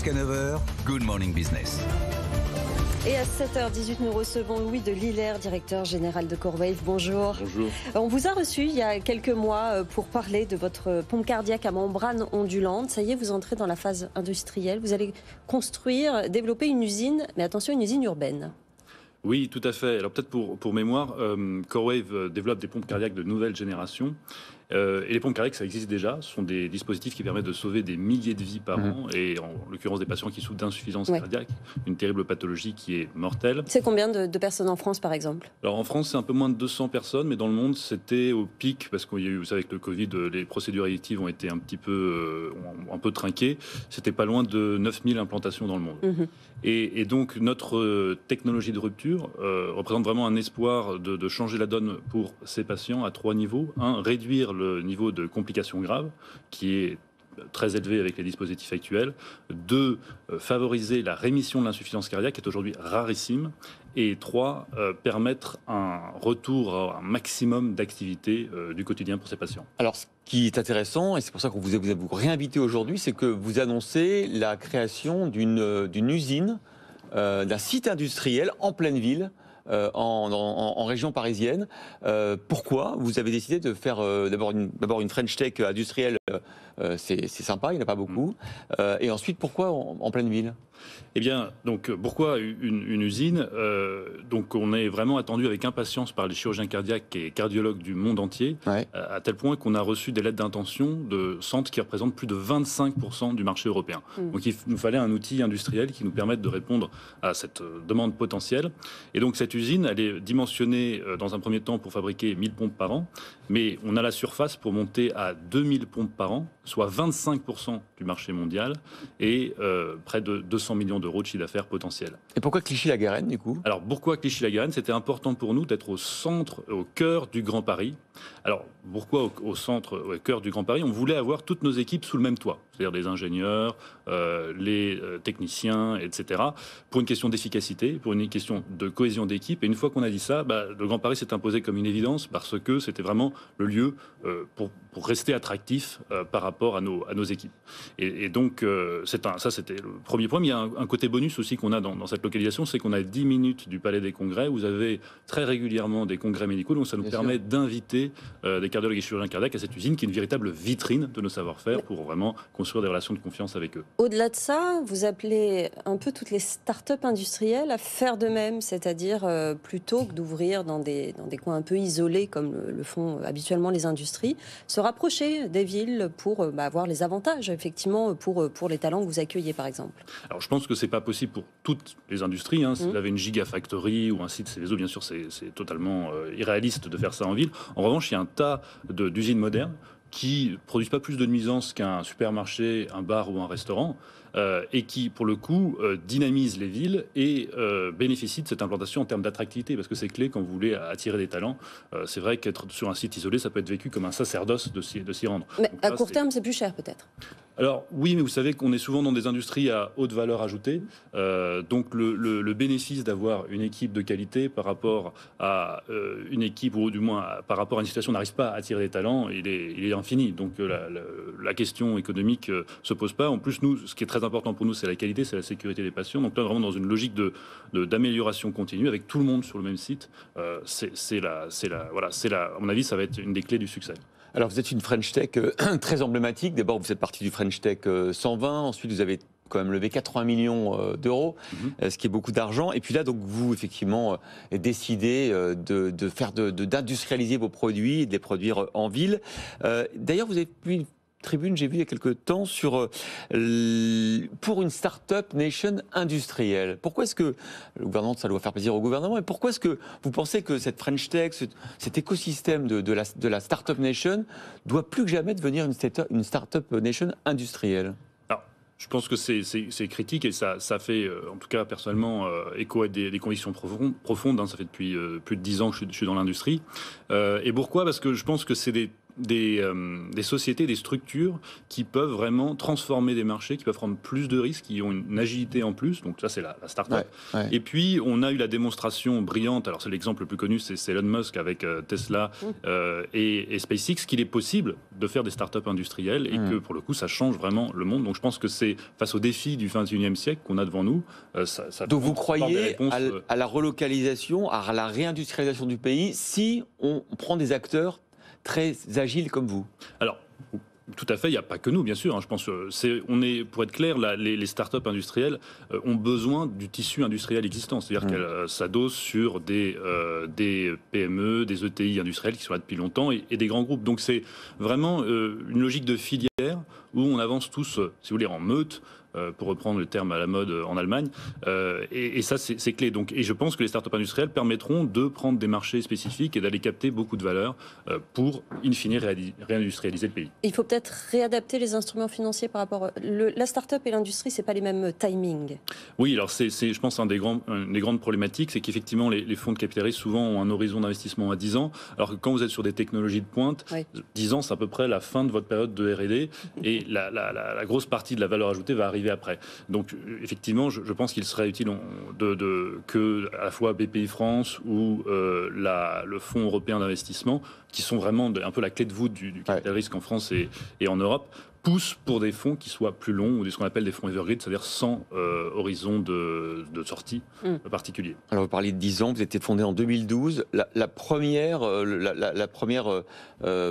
Jusqu'à 9h, Good Morning Business. Et à 7h18, nous recevons Louis de Lillers, directeur général de Corewave. Bonjour. Bonjour. On vous a reçu il y a quelques mois pour parler de votre pompe cardiaque à membrane ondulante. Ça y est, vous entrez dans la phase industrielle. Vous allez construire, développer une usine, mais attention, une usine urbaine. Oui, tout à fait. Alors peut-être pour mémoire, Corewave développe des pompes cardiaques de nouvelle génération. Et les pompes cardiaques, ça existe déjà. Ce sont des dispositifs qui permettent de sauver des milliers de vies par an, et en l'occurrence des patients qui souffrent d'insuffisance cardiaque, une terrible pathologie qui est mortelle. C'est combien de personnes en France, par exemple? Alors en France, c'est un peu moins de 200 personnes, mais dans le monde, c'était au pic, parce qu'il y a eu, vous savez, avec le Covid, les procédures électives ont été un peu trinquées. C'était pas loin de 9000 implantations dans le monde. Et donc notre technologie de rupture représente vraiment un espoir de changer la donne pour ces patients à 3 niveaux. Un, réduire le niveau de complications graves, qui est très élevé avec les dispositifs actuels. 2, favoriser la rémission de l'insuffisance cardiaque, qui est aujourd'hui rarissime. Et 3, permettre un retour à un maximum d'activité du quotidien pour ces patients. Alors, ce qui est intéressant, et c'est pour ça qu'on vous a réinvité aujourd'hui, c'est que vous annoncez la création d'une usine, d'un site industriel en pleine ville, en région parisienne. Pourquoi vous avez décidé de faire d'abord une French Tech industrielle? C'est sympa, il n'y en a pas beaucoup. Et ensuite, pourquoi en pleine ville? Eh bien, donc, pourquoi une usine? Donc, on est vraiment attendu avec impatience par les chirurgiens cardiaques et cardiologues du monde entier, à tel point qu'on a reçu des lettres d'intention de centres qui représentent plus de 25% du marché européen. Donc, il nous fallait un outil industriel qui nous permette de répondre à cette demande potentielle. Et donc, cette usine, elle est dimensionnée dans un premier temps pour fabriquer 1000 pompes par an, mais on a la surface pour monter à 2000 pompes par an, soit 25% du marché mondial et près de 200 millions d'euros de chiffre d'affaires potentiel. Et pourquoi Clichy-la-Garenne, du coup? Alors, pourquoi Clichy-la-Garenne? C'était important pour nous d'être au centre, au cœur du Grand Paris. Alors, pourquoi au centre, au cœur du Grand Paris? On voulait avoir toutes nos équipes sous le même toit, c'est-à-dire les ingénieurs, les techniciens, etc., pour une question d'efficacité, pour une question de cohésion d'équipe. Et une fois qu'on a dit ça, le Grand Paris s'est imposé comme une évidence, parce que c'était vraiment le lieu pour rester attractif par rapport à nos équipes. Et donc, ça, c'était le premier point. Mais il y a un côté bonus aussi qu'on a dans cette localisation, c'est qu'on a 10 minutes du Palais des Congrès. Vous avez très régulièrement des congrès médicaux, donc ça nous permet d'inviter des cardiologues et chirurgiens cardiaques à cette usine, qui est une véritable vitrine de nos savoir-faire pour vraiment construire des relations de confiance avec eux. Au-delà de ça, vous appelez un peu toutes les start-up industrielles à faire de même, c'est-à-dire plutôt que d'ouvrir dans des coins un peu isolés, comme le font habituellement les industries, se rapprocher des villes pour avoir les avantages, effectivement, pour les talents que vous accueillez, par exemple. Alors, je pense que c'est pas possible pour toutes les industries. Si vous avez une gigafactory ou un site Céveso, bien sûr, c'est totalement irréaliste de faire ça en ville. En revanche, il y a un tas d'usines modernes qui produisent pas plus de nuisances qu'un supermarché, un bar ou un restaurant, et qui, pour le coup, dynamisent les villes et bénéficient de cette implantation en termes d'attractivité, parce que c'est clé quand vous voulez attirer des talents. C'est vrai qu'être sur un site isolé, ça peut être vécu comme un sacerdoce de s'y rendre. Mais à court terme, c'est plus cher, peut-être? Alors oui, mais vous savez qu'on est souvent dans des industries à haute valeur ajoutée, donc le bénéfice d'avoir une équipe de qualité par rapport à une équipe, ou du moins par rapport à une situation où on n'arrive pas à attirer des talents, il est infini. Donc la question économique se pose pas. En plus, nous, ce qui est très important pour nous, c'est la qualité, c'est la sécurité des patients. Donc là, vraiment dans une logique d'amélioration continue, avec tout le monde sur le même site, à mon avis, ça va être une des clés du succès. Alors, vous êtes une French Tech très emblématique. D'abord, vous êtes parti du French Tech 120. Ensuite, vous avez quand même levé 80 millions d'euros, ce qui est beaucoup d'argent. Et puis là, donc, vous, effectivement, décidez d'industrialiser vos produits et de les produire en ville. D'ailleurs, vous avez pu une tribune, j'ai vu il y a quelques temps, pour une start-up nation industrielle. Pourquoi est-ce que, le gouvernement, ça doit faire plaisir au gouvernement, mais pourquoi est-ce que vous pensez que cette French Tech, cet écosystème de la start-up nation, doit plus que jamais devenir une start-up nation industrielle? Je pense que c'est critique, et ça fait, en tout cas personnellement, écho à des convictions profondes. Ça fait depuis plus de 10 ans que je suis dans l'industrie. Et pourquoi? Parce que je pense que c'est des sociétés, des structures qui peuvent vraiment transformer des marchés, qui peuvent prendre plus de risques, qui ont une agilité en plus. Donc ça, c'est la start-up. Ouais. Et puis, on a eu la démonstration brillante, alors c'est l'exemple le plus connu, c'est Elon Musk avec Tesla et SpaceX, qu'il est possible de faire des start-up industrielles et que pour le coup, ça change vraiment le monde. Donc je pense que c'est face aux défis du 21e siècle qu'on a devant nous. Donc vous croyez à la relocalisation, à la réindustrialisation du pays si on prend des acteurs très agiles comme vous? Alors, tout à fait, il n'y a pas que nous, bien sûr. Hein. Je pense pour être clair, les startups industrielles ont besoin du tissu industriel existant. C'est-à-dire qu'elles s'adossent sur des PME, des ETI industriels qui sont là depuis longtemps et des grands groupes. Donc c'est vraiment une logique de filière où on avance tous, si vous voulez, en meute, pour reprendre le terme à la mode en Allemagne. Et ça, c'est clé. Donc, et je pense que les startups industrielles permettront de prendre des marchés spécifiques et d'aller capter beaucoup de valeur pour, in fine, réindustrialiser le pays. Il faut peut-être réadapter les instruments financiers par rapport... La start-up et l'industrie, ce n'est pas les mêmes timings. Oui, alors je pense, une des grandes problématiques, c'est qu'effectivement, les fonds de capital risque souvent ont un horizon d'investissement à 10 ans, alors que quand vous êtes sur des technologies de pointe, 10 ans, c'est à peu près la fin de votre période de R&D, et la grosse partie de la valeur ajoutée va arriver après. Donc, effectivement, je pense qu'il serait utile que à la fois BPI France ou le Fonds européen d'investissement, qui sont vraiment un peu la clé de voûte du capital risque en France et en Europe, poussent pour des fonds qui soient plus longs ou ce qu'on appelle des fonds evergreen, c'est-à-dire sans horizon de sortie particulier. Alors vous parliez de 10 ans, vous étiez fondé en 2012. La première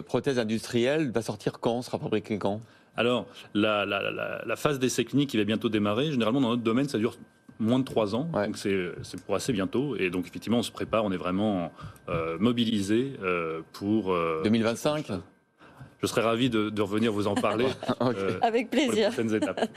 prothèse industrielle va sortir quand, sera fabriquée quand? Alors, la phase d'essai clinique qui va bientôt démarrer, généralement dans notre domaine, ça dure moins de 3 ans, donc c'est pour assez bientôt. Et donc effectivement, on se prépare, on est vraiment mobilisé pour... 2025 Je serais ravi de revenir vous en parler. Avec plaisir. Pour les prochaines étapes.